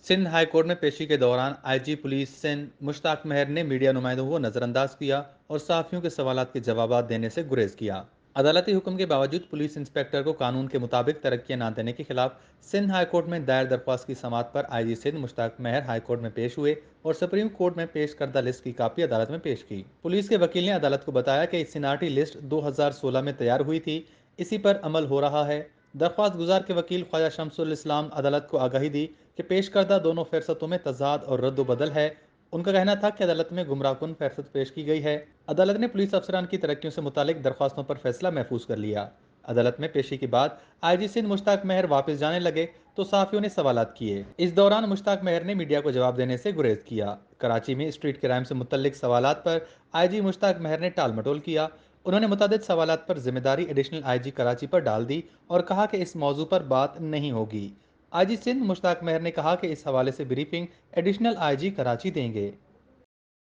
Sindh high court में पेशी के दौरान आईजी पुलिस सिंध मुश्ताक मेहर ने मीडिया नुमाइंदों को नजरअंदाज किया और सहाफियों के सवालात के जवाब देने से गुरेज किया। अदालती हुक्म के बावजूद पुलिस इंस्पेक्टर को कानून के मुताबिक तरक्कियां न देने के खिलाफ सिंध हाई कोर्ट में दायर दरख्वास्त की समाअत पर आईजी सिंध मुश्ताक मेहर हाई कोर्ट में पेश हुए और सुप्रीम कोर्ट में पेश करदा लिस्ट की कापी अदालत में पेश की। पुलिस के वकील ने अदालत को बताया कि सिनाटी लिस्ट 2016 में तैयार हुई थी, इसी पर अमल हो रहा है। दरख्वास्त गुजार के वकील ख्वाजा शमसुल इस्लाम अदालत को आगाही दी कि पेश करदा दोनों फहरसतों में तजाद और रद्द-बदल है। उनका कहना था कि अदालत में गुमराहकुन फहरसत पेश की गई है। अदालत ने पुलिस अफसरान की तरक्कियों से मुतालिक दरख्वास्तों पर फैसला महफूज कर लिया। अदालत में पेशी के बाद आईजी सिंध मुश्ताक मेहर वापस जाने लगे तो सहाफियों ने सवालात किए। इस दौरान मुश्ताक मेहर ने मीडिया को जवाब देने से गुरेज किया। कराची में स्ट्रीट क्राइम से मुतल्लिक सवालात पर आईजी मुश्ताक मेहर ने टाल मटोल किया। उन्होंने मुतअद्दिद सवालात पर जिम्मेदारी एडिशनल आईजी कराची पर डाल दी और कहा कि इस मौजू पर बात नहीं होगी। आईजी सिंध मुश्ताक मेहर ने कहा कि इस हवाले से ब्रीफिंग एडिशनल आईजी कराची देंगे।